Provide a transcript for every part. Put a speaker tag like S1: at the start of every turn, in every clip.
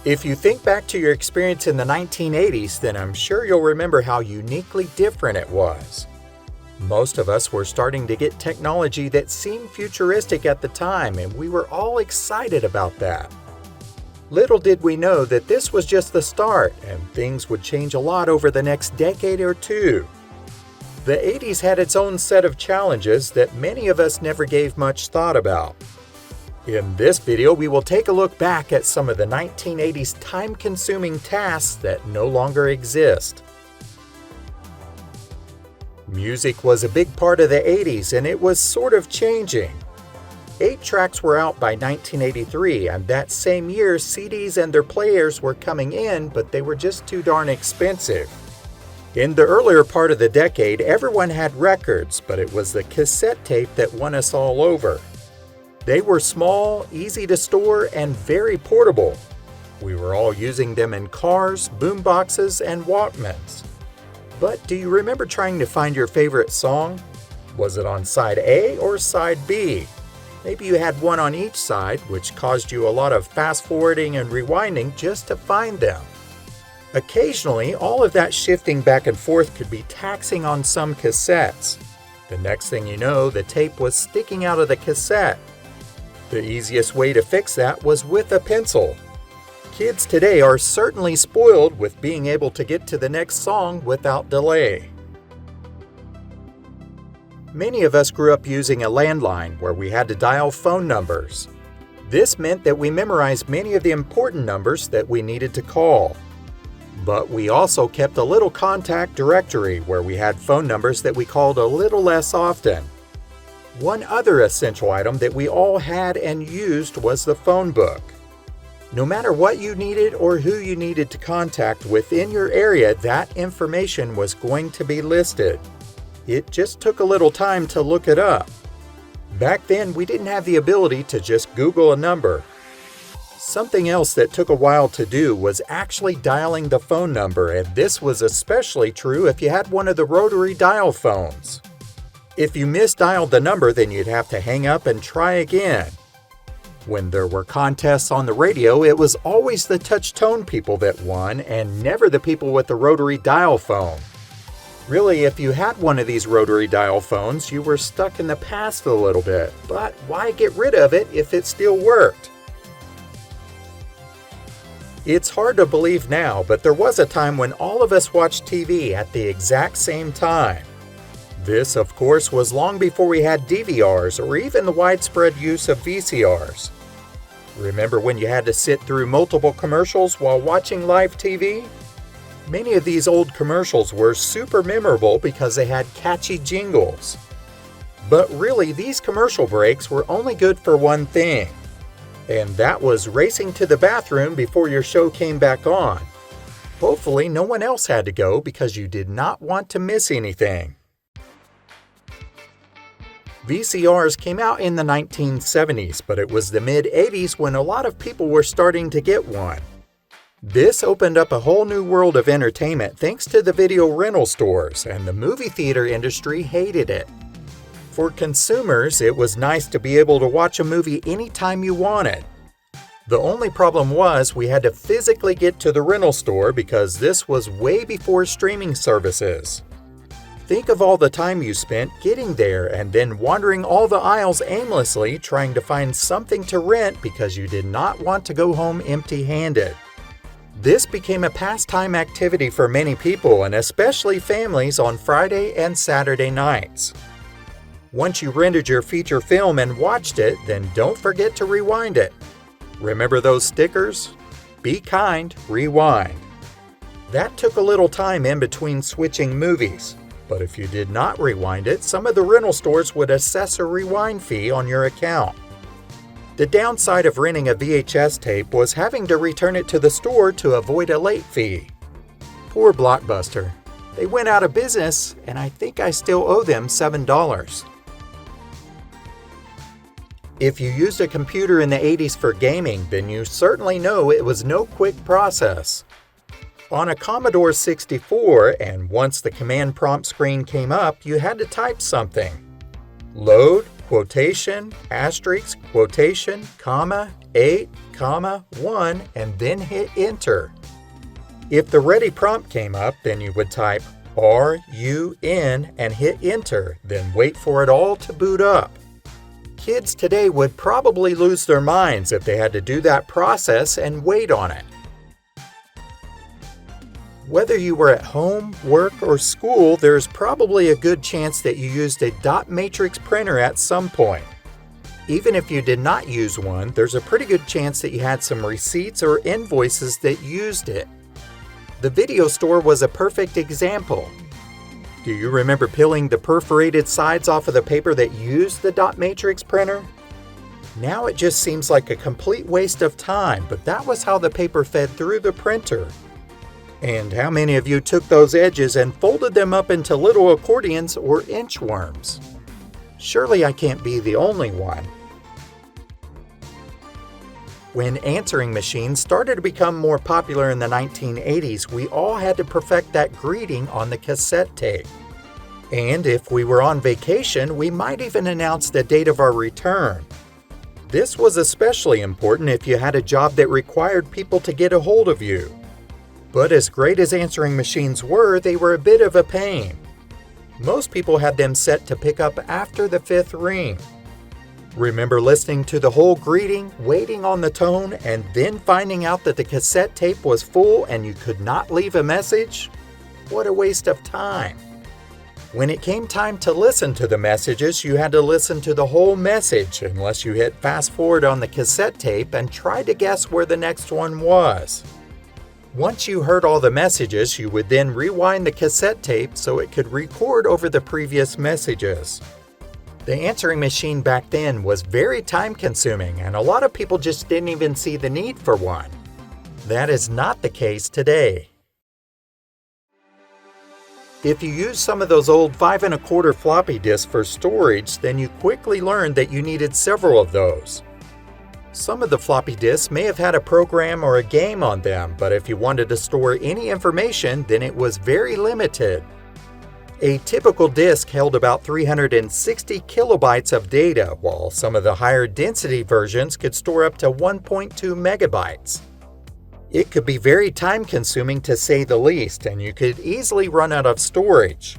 S1: If you think back to your experience in the 1980s, then I'm sure you'll remember how uniquely different it was. Most of us were starting to get technology that seemed futuristic at the time, and we were all excited about that. Little did we know that this was just the start, and things would change a lot over the next decade or two. The 80s had its own set of challenges that many of us never gave much thought about. In this video, we will take a look back at some of the 1980s time-consuming tasks that no longer exist. Music was a big part of the 80s, and it was sort of changing. 8 tracks were out by 1983, and that same year, CDs and their players were coming in, but they were just too darn expensive. In the earlier part of the decade, everyone had records, but it was the cassette tape that won us all over. They were small, easy to store, and very portable. We were all using them in cars, boomboxes, and Walkmans. But do you remember trying to find your favorite song? Was it on side A or side B? Maybe you had one on each side, which caused you a lot of fast-forwarding and rewinding just to find them. Occasionally, all of that shifting back and forth could be taxing on some cassettes. The next thing you know, the tape was sticking out of the cassette. The easiest way to fix that was with a pencil. Kids today are certainly spoiled with being able to get to the next song without delay. Many of us grew up using a landline where we had to dial phone numbers. This meant that we memorized many of the important numbers that we needed to call. But we also kept a little contact directory where we had phone numbers that we called a little less often. One other essential item that we all had and used was the phone book. No matter what you needed or who you needed to contact within your area, that information was going to be listed. It just took a little time to look it up. Back then, we didn't have the ability to just Google a number. Something else that took a while to do was actually dialing the phone number, and this was especially true if you had one of the rotary dial phones. If you misdialed the number, then you'd have to hang up and try again. When there were contests on the radio, it was always the touch-tone people that won and never the people with the rotary dial phone. Really, if you had one of these rotary dial phones, you were stuck in the past a little bit, but why get rid of it if it still worked? It's hard to believe now, but there was a time when all of us watched TV at the exact same time. This, of course, was long before we had DVRs or even the widespread use of VCRs. Remember when you had to sit through multiple commercials while watching live TV? Many of these old commercials were super memorable because they had catchy jingles. But really, these commercial breaks were only good for one thing, and that was racing to the bathroom before your show came back on. Hopefully, no one else had to go because you did not want to miss anything. VCRs came out in the 1970s, but it was the mid-80s when a lot of people were starting to get one. This opened up a whole new world of entertainment thanks to the video rental stores, and the movie theater industry hated it. For consumers, it was nice to be able to watch a movie anytime you wanted. The only problem was we had to physically get to the rental store because this was way before streaming services. Think of all the time you spent getting there and then wandering all the aisles aimlessly trying to find something to rent because you did not want to go home empty-handed. This became a pastime activity for many people and especially families on Friday and Saturday nights. Once you rented your feature film and watched it, then don't forget to rewind it. Remember those stickers? Be kind, rewind. That took a little time in between switching movies. But if you did not rewind it, some of the rental stores would assess a rewind fee on your account. The downside of renting a VHS tape was having to return it to the store to avoid a late fee. Poor Blockbuster. They went out of business, and I think I still owe them $7. If you used a computer in the 80s for gaming, then you certainly know it was no quick process. On a Commodore 64, and once the command prompt screen came up, you had to type something. Load, quotation, asterisk, quotation, comma, 8, comma, 1, and then hit enter. If the Rhetty prompt came up, then you would type RUN and hit enter, then wait for it all to boot up. Kids today would probably lose their minds if they had to do that process and wait on it. Whether you were at home, work, or school, there's probably a good chance that you used a dot matrix printer at some point. Even if you did not use one, there's a pretty good chance that you had some receipts or invoices that used it. The video store was a perfect example. Do you remember peeling the perforated sides off of the paper that used the dot matrix printer? Now it just seems like a complete waste of time, but that was how the paper fed through the printer. And how many of you took those edges and folded them up into little accordions or inchworms? Surely I can't be the only one. When answering machines started to become more popular in the 1980s, we all had to perfect that greeting on the cassette tape. And if we were on vacation, we might even announce the date of our return. This was especially important if you had a job that required people to get a hold of you. But as great as answering machines were, they were a bit of a pain. Most people had them set to pick up after the 5th ring. Remember listening to the whole greeting, waiting on the tone, and then finding out that the cassette tape was full and you could not leave a message? What a waste of time. When it came time to listen to the messages, you had to listen to the whole message unless you hit fast forward on the cassette tape and tried to guess where the next one was. Once you heard all the messages, you would then rewind the cassette tape so it could record over the previous messages. The answering machine back then was very time-consuming, and a lot of people just didn't even see the need for one. That is not the case today. If you used some of those old 5 1/4 floppy disks for storage, then you quickly learned that you needed several of those. Some of the floppy disks may have had a program or a game on them, but if you wanted to store any information, then it was very limited. A typical disk held about 360 kilobytes of data, while some of the higher density versions could store up to 1.2 megabytes. It could be very time-consuming to say the least, and you could easily run out of storage.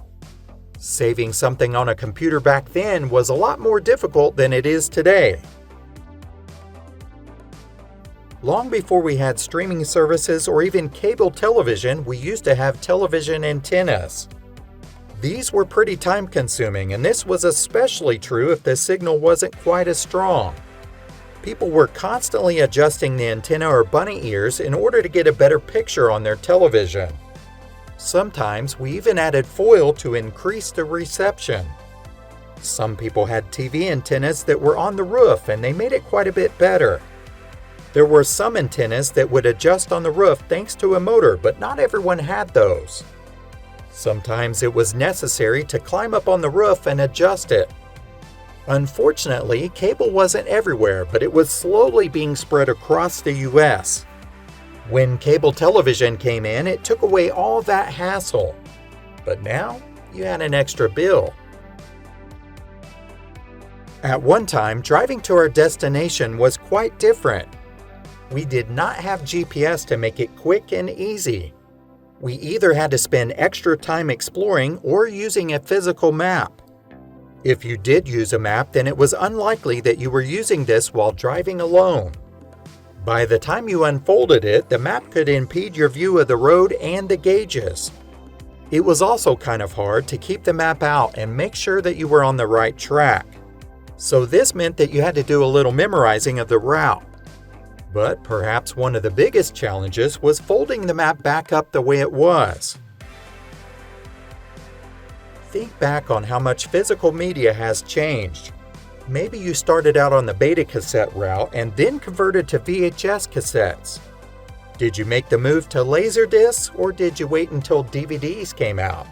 S1: Saving something on a computer back then was a lot more difficult than it is today. Long before we had streaming services or even cable television, we used to have television antennas. These were pretty time-consuming, and this was especially true if the signal wasn't quite as strong. People were constantly adjusting the antenna or bunny ears in order to get a better picture on their television. Sometimes we even added foil to increase the reception. Some people had TV antennas that were on the roof, and they made it quite a bit better. There were some antennas that would adjust on the roof thanks to a motor, but not everyone had those. Sometimes it was necessary to climb up on the roof and adjust it. Unfortunately, cable wasn't everywhere, but it was slowly being spread across the US. When cable television came in, it took away all that hassle. But now, you had an extra bill. At one time, driving to our destination was quite different. We did not have GPS to make it quick and easy. We either had to spend extra time exploring or using a physical map. If you did use a map, then it was unlikely that you were using this while driving alone. By the time you unfolded it, the map could impede your view of the road and the gauges. It was also kind of hard to keep the map out and make sure that you were on the right track. So this meant that you had to do a little memorizing of the route. But perhaps one of the biggest challenges was folding the map back up the way it was. Think back on how much physical media has changed. Maybe you started out on the beta cassette route and then converted to VHS cassettes. Did you make the move to Laserdiscs, or did you wait until DVDs came out?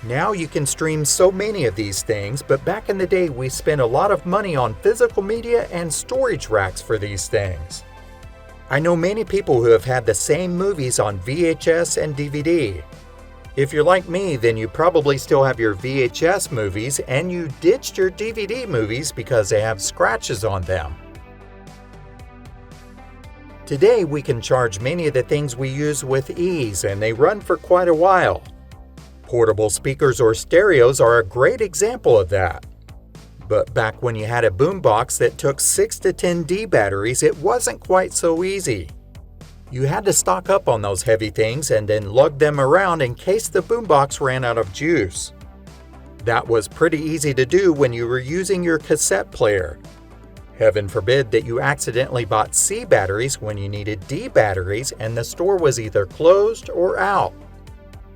S1: Now you can stream so many of these things, but back in the day we spent a lot of money on physical media and storage racks for these things. I know many people who have had the same movies on VHS and DVD. If you're like me, then you probably still have your VHS movies and you ditched your DVD movies because they have scratches on them. Today, we can charge many of the things we use with ease, and they run for quite a while. Portable speakers or stereos are a great example of that. But back when you had a boombox that took 6 to 10 D batteries, it wasn't quite so easy. You had to stock up on those heavy things and then lug them around in case the boombox ran out of juice. That was pretty easy to do when you were using your cassette player. Heaven forbid that you accidentally bought C batteries when you needed D batteries and the store was either closed or out.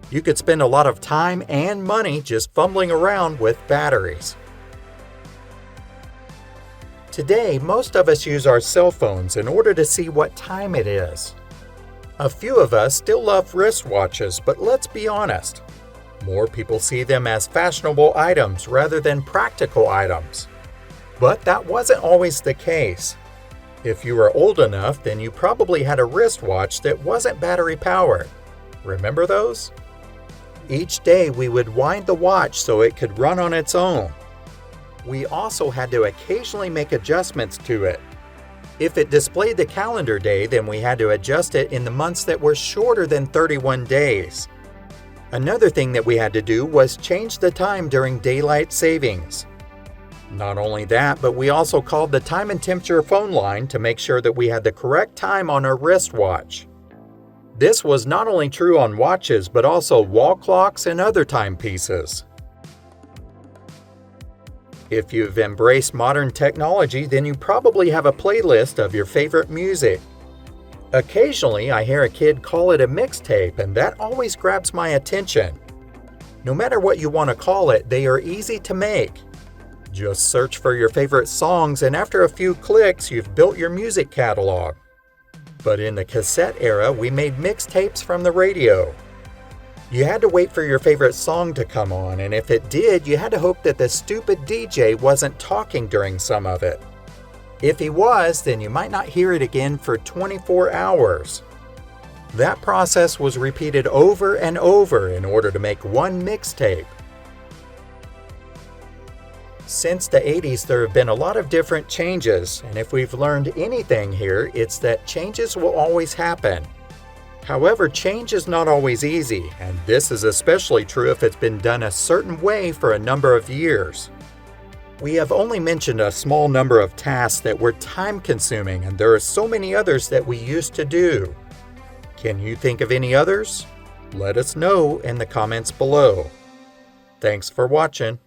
S1: You could spend a lot of time and money just fumbling around with batteries. Today, most of us use our cell phones in order to see what time it is. A few of us still love wristwatches, but let's be honest. More people see them as fashionable items rather than practical items. But that wasn't always the case. If you were old enough, then you probably had a wristwatch that wasn't battery powered. Remember those? Each day we would wind the watch so it could run on its own. We also had to occasionally make adjustments to it. If it displayed the calendar day, then we had to adjust it in the months that were shorter than 31 days. Another thing that we had to do was change the time during daylight savings. Not only that, but we also called the time and temperature phone line to make sure that we had the correct time on our wristwatch. This was not only true on watches, but also wall clocks and other timepieces. If you've embraced modern technology, then you probably have a playlist of your favorite music. Occasionally, I hear a kid call it a mixtape, and that always grabs my attention. No matter what you want to call it, they are easy to make. Just search for your favorite songs, and after a few clicks, you've built your music catalog. But in the cassette era, we made mixtapes from the radio. You had to wait for your favorite song to come on, and if it did, you had to hope that the stupid DJ wasn't talking during some of it. If he was, then you might not hear it again for 24 hours. That process was repeated over and over in order to make one mixtape. Since the 80s, there have been a lot of different changes, and if we've learned anything here, it's that changes will always happen. However, change is not always easy, and this is especially true if it's been done a certain way for a number of years. We have only mentioned a small number of tasks that were time-consuming, and there are so many others that we used to do. Can you think of any others? Let us know in the comments below. Thanks for watching.